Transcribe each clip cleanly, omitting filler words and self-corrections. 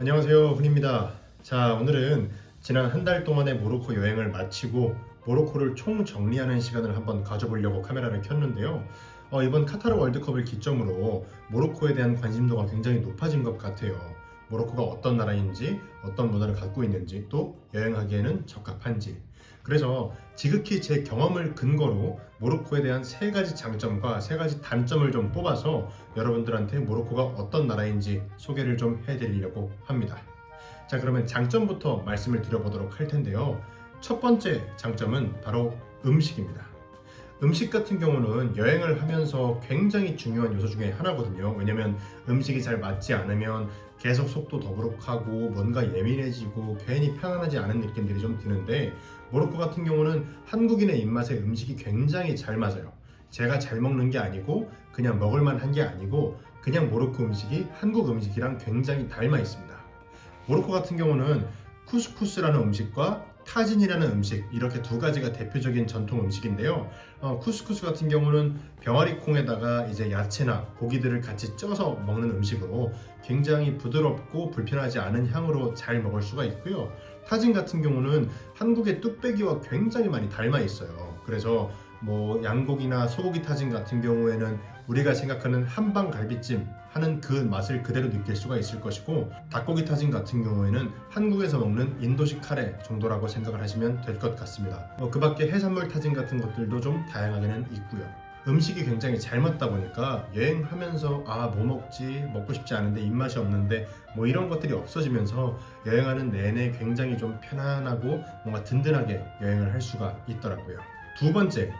안녕하세요, 훈입니다. 자, 오늘은 지난 한 달 동안의 모로코 여행을 마치고 모로코를 총 정리하는 시간을 한번 가져보려고 카메라를 켰는데요. 이번 카타르 월드컵을 기점으로 모로코에 대한 관심도가 굉장히 높아진 것 같아요. 모로코가 어떤 나라인지, 어떤 문화를 갖고 있는지, 또 여행하기에는 적합한지. 그래서 지극히 제 경험을 근거로 모로코에 대한 세 가지 장점과 세 가지 단점을 좀 뽑아서 여러분들한테 모로코가 어떤 나라인지 소개를 좀 해드리려고 합니다. 자, 그러면 장점부터 말씀을 드려보도록 할 텐데요. 첫 번째 장점은 바로 음식입니다. 음식 같은 경우는 여행을 하면서 굉장히 중요한 요소 중에 하나거든요. 왜냐면 음식이 잘 맞지 않으면 계속 속도 더부룩하고 뭔가 예민해지고 괜히 편안하지 않은 느낌들이 좀 드는데, 모로코 같은 경우는 한국인의 입맛에 음식이 굉장히 잘 맞아요. 제가 잘 먹는 게 아니고 그냥 먹을만 한 게 아니고 그냥 모로코 음식이 한국 음식이랑 굉장히 닮아 있습니다. 모로코 같은 경우는 쿠스쿠스라는 음식과 타진이라는 음식, 이렇게 두 가지가 대표적인 전통 음식인데요. 쿠스쿠스 같은 경우는 병아리 콩에다가 이제 야채나 고기들을 같이 쪄서 먹는 음식으로 굉장히 부드럽고 불편하지 않은 향으로 잘 먹을 수가 있고요. 타진 같은 경우는 한국의 뚝배기와 굉장히 많이 닮아 있어요. 그래서 양고기나 소고기 타진 같은 경우에는 우리가 생각하는 한방 갈비찜 하는 그 맛을 그대로 느낄 수가 있을 것이고, 닭고기 타진 같은 경우에는 한국에서 먹는 인도식 카레 정도라고 생각을 하시면 될 것 같습니다. 그 밖에 해산물 타진 같은 것들도 좀 다양하게는 있고요. 음식이 굉장히 잘 맞다 보니까 여행하면서 뭐 먹지? 먹고 싶지 않은데 입맛이 없는데 이런 것들이 없어지면서 여행하는 내내 굉장히 좀 편안하고 뭔가 든든하게 여행을 할 수가 있더라고요. 두 번째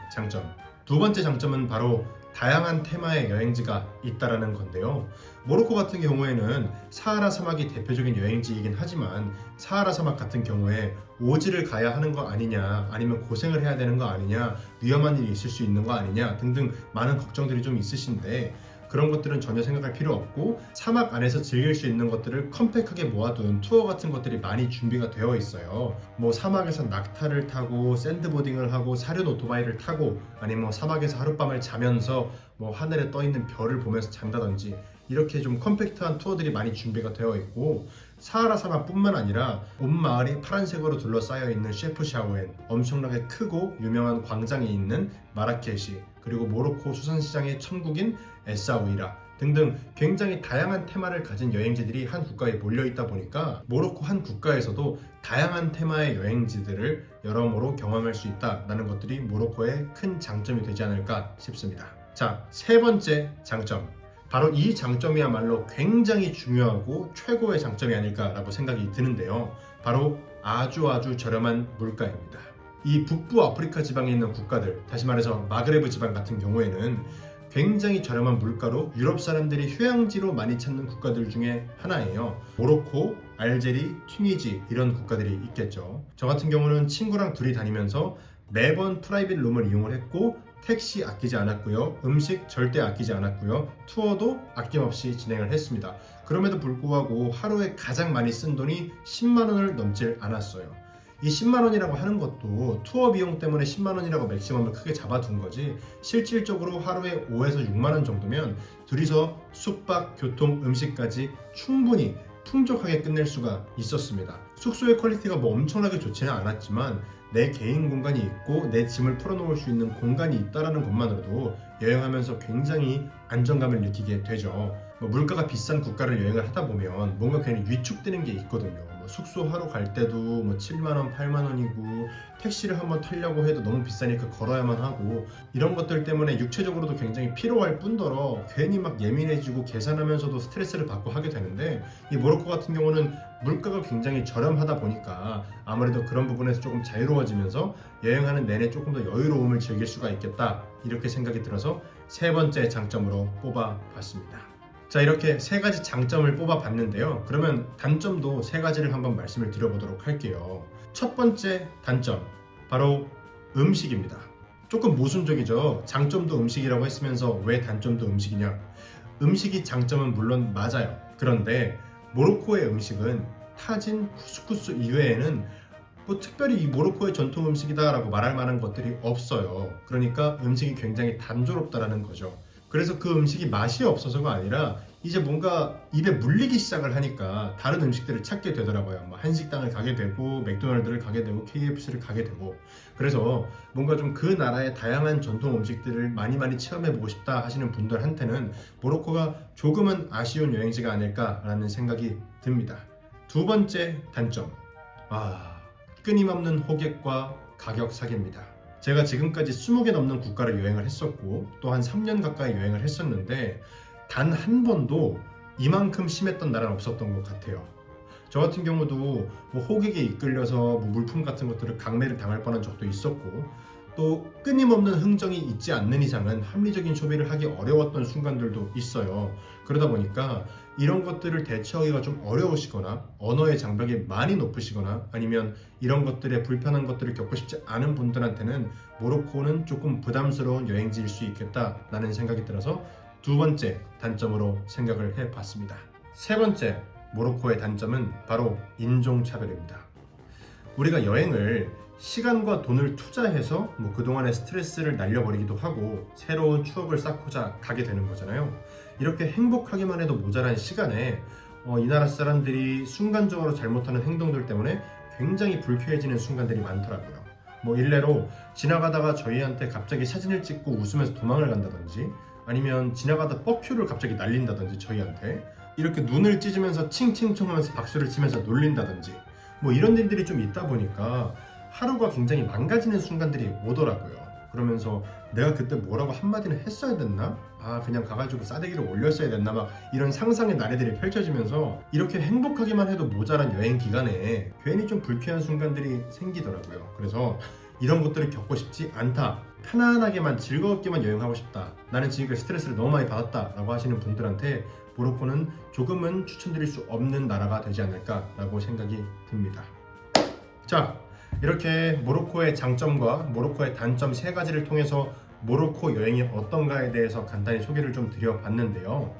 장점은 바로 다양한 테마의 여행지가 있다라는 건데요. 모로코 같은 경우에는 사하라 사막이 대표적인 여행지이긴 하지만, 사하라 사막 같은 경우에 오지를 가야 하는 거 아니냐, 아니면 고생을 해야 되는 거 아니냐, 위험한 일이 있을 수 있는 거 아니냐 등등 많은 걱정들이 좀 있으신데, 그런 것들은 전혀 생각할 필요 없고 사막 안에서 즐길 수 있는 것들을 컴팩하게 모아둔 투어 같은 것들이 많이 준비가 되어 있어요. 사막에서 낙타를 타고 샌드보딩을 하고 사륜 오토바이를 타고, 아니면 사막에서 하룻밤을 자면서 하늘에 떠 있는 별을 보면서 잔다든지, 이렇게 좀 컴팩트한 투어들이 많이 준비가 되어 있고, 사하라 사막뿐만 아니라 온 마을이 파란색으로 둘러싸여 있는 셰프샤오엔, 엄청나게 크고 유명한 광장이 있는 마라케시, 그리고 모로코 수산시장의 천국인 에사우이라 등등 굉장히 다양한 테마를 가진 여행지들이 한 국가에 몰려있다 보니까 모로코 한 국가에서도 다양한 테마의 여행지들을 여러모로 경험할 수 있다는 것들이 모로코의 큰 장점이 되지 않을까 싶습니다. 자, 세 번째 장점, 바로 이 장점이야말로 굉장히 중요하고 최고의 장점이 아닐까라고 생각이 드는데요. 바로 아주 저렴한 물가입니다. 이 북부 아프리카 지방에 있는 국가들, 다시 말해서 마그레브 지방 같은 경우에는 굉장히 저렴한 물가로 유럽 사람들이 휴양지로 많이 찾는 국가들 중에 하나예요. 모로코, 알제리, 튀니지, 이런 국가들이 있겠죠. 저 같은 경우는 친구랑 둘이 다니면서 매번 프라이빗 룸을 이용을 했고, 택시 아끼지 않았고요, 음식 절대 아끼지 않았고요, 투어도 아낌없이 진행을 했습니다. 그럼에도 불구하고 하루에 가장 많이 쓴 돈이 10만 원을 넘질 않았어요. 이 10만 원이라고 하는 것도 투어 비용 때문에 10만 원이라고 맥시멈을 크게 잡아둔 거지, 실질적으로 하루에 5에서 6만 원 정도면 둘이서 숙박, 교통, 음식까지 충분히 풍족하게 끝낼 수가 있었습니다. 숙소의 퀄리티가 엄청나게 좋지는 않았지만 내 개인 공간이 있고 내 짐을 풀어놓을 수 있는 공간이 있다는 것만으로도 여행하면서 굉장히 안정감을 느끼게 되죠. 물가가 비싼 국가를 여행을 하다 보면 뭔가 괜히 위축되는 게 있거든요. 숙소 하루 갈 때도 7만원, 8만원이고, 택시를 한번 타려고 해도 너무 비싸니까 걸어야만 하고, 이런 것들 때문에 육체적으로도 굉장히 피로할 뿐더러 괜히 예민해지고 계산하면서도 스트레스를 받고 하게 되는데, 이 모로코 같은 경우는 물가가 굉장히 저렴하다 보니까 아무래도 그런 부분에서 조금 자유로워지면서 여행하는 내내 조금 더 여유로움을 즐길 수가 있겠다, 이렇게 생각이 들어서 세 번째 장점으로 뽑아봤습니다. 자, 이렇게 세 가지 장점을 뽑아봤는데요. 그러면 단점도 세 가지를 한번 말씀을 드려보도록 할게요. 첫 번째 단점, 바로 음식입니다. 조금 모순적이죠. 장점도 음식이라고 했으면서 왜 단점도 음식이냐? 음식이 장점은 물론 맞아요. 그런데 모로코의 음식은 타진, 쿠스쿠스 이외에는 특별히 이 모로코의 전통 음식이다라고 말할 만한 것들이 없어요. 그러니까 음식이 굉장히 단조롭다라는 거죠. 그래서 그 음식이 맛이 없어서가 아니라 이제 뭔가 입에 물리기 시작을 하니까 다른 음식들을 찾게 되더라고요. 뭐 한식당을 가게 되고 맥도날드를 가게 되고 KFC를 가게 되고 그래서 뭔가 좀 그 나라의 다양한 전통 음식들을 많이 체험해보고 싶다 하시는 분들한테는 모로코가 조금은 아쉬운 여행지가 아닐까라는 생각이 듭니다. 두 번째 단점, 끊임없는 호객과 가격 사기입니다. 제가 지금까지 20개 넘는 국가를 여행을 했었고 또 한 3년 가까이 여행을 했었는데 단 한 번도 이만큼 심했던 나라는 없었던 것 같아요. 저 같은 경우도 뭐 호객에 이끌려서 뭐 물품 같은 것들을 강매를 당할 뻔한 적도 있었고 또 끊임없는 흥정이 있지 않는 이상은 합리적인 소비를 하기 어려웠던 순간들도 있어요. 그러다 보니까 이런 것들을 대처하기가 좀 어려우시거나 언어의 장벽이 많이 높으시거나 아니면 이런 것들의 불편한 것들을 겪고 싶지 않은 분들한테는 모로코는 조금 부담스러운 여행지일 수 있겠다라는 생각이 들어서 두 번째 단점으로 생각을 해봤습니다. 세 번째 모로코의 단점은 바로 인종차별입니다. 우리가 여행을 시간과 돈을 투자해서 뭐 그동안의 스트레스를 날려버리기도 하고 새로운 추억을 쌓고자 가게 되는 거잖아요. 이렇게 행복하기만 해도 모자란 시간에 이 나라 사람들이 순간적으로 잘못하는 행동들 때문에 굉장히 불쾌해지는 순간들이 많더라고요. 뭐 일례로 지나가다가 저희한테 갑자기 사진을 찍고 웃으면서 도망을 간다든지 아니면 지나가다 뻑큐를 갑자기 날린다든지 저희한테 이렇게 눈을 찢으면서 칭칭총 하면서 박수를 치면서 놀린다든지 뭐 이런 일들이 좀 있다 보니까 하루가 굉장히 망가지는 순간들이 오더라고요. 그러면서 내가 그때 뭐라고 한마디는 했어야 됐나? 그냥 가가지고 싸대기를 올렸어야 됐나? 막 이런 상상의 나래들이 펼쳐지면서 이렇게 행복하기만 해도 모자란 여행 기간에 괜히 좀 불쾌한 순간들이 생기더라고요. 그래서 이런 것들을 겪고 싶지 않다. 편안하게만 즐겁게만 여행하고 싶다. 나는 지금까지 스트레스를 너무 많이 받았다 라고 하시는 분들한테 모로코는 조금은 추천드릴 수 없는 나라가 되지 않을까라고 생각이 듭니다. 자, 이렇게 모로코의 장점과 모로코의 단점 세 가지를 통해서 모로코 여행이 어떤가에 대해서 간단히 소개를 좀 드려봤는데요.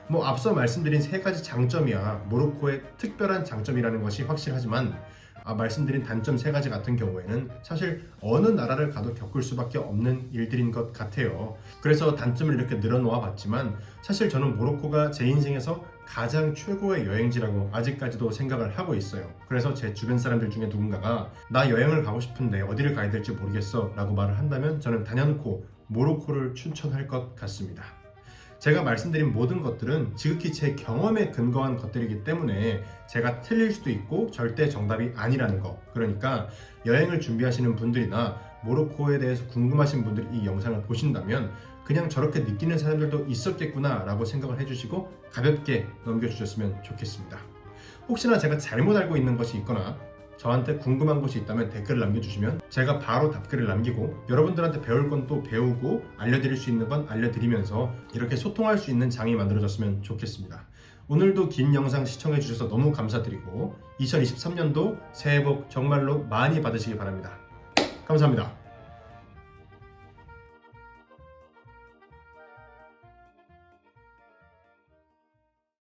뭐 앞서 말씀드린 세 가지 장점이야 모로코의 특별한 장점이라는 것이 확실하지만 말씀드린 단점 세 가지 같은 경우에는 사실 어느 나라를 가도 겪을 수밖에 없는 일들인 것 같아요. 그래서 단점을 이렇게 늘어놓아 봤지만 사실 저는 모로코가 제 인생에서 가장 최고의 여행지라고 아직까지도 생각을 하고 있어요. 그래서 제 주변 사람들 중에 누군가가 나 여행을 가고 싶은데 어디를 가야 될지 모르겠어 라고 말을 한다면 저는 단연코 모로코를 추천할 것 같습니다. 제가 말씀드린 모든 것들은 지극히 제 경험에 근거한 것들이기 때문에 제가 틀릴 수도 있고 절대 정답이 아니라는 거. 그러니까 여행을 준비하시는 분들이나 모로코에 대해서 궁금하신 분들이 이 영상을 보신다면 그냥 저렇게 느끼는 사람들도 있었겠구나 라고 생각을 해주시고 가볍게 넘겨주셨으면 좋겠습니다. 혹시나 제가 잘못 알고 있는 것이 있거나 저한테 궁금한 것이 있다면 댓글을 남겨주시면 제가 바로 답글을 남기고 여러분들한테 배울 건 또 배우고 알려드릴 수 있는 건 알려드리면서 이렇게 소통할 수 있는 장이 만들어졌으면 좋겠습니다. 오늘도 긴 영상 시청해주셔서 너무 감사드리고 2023년도 새해 복 정말로 많이 받으시기 바랍니다. 감사합니다.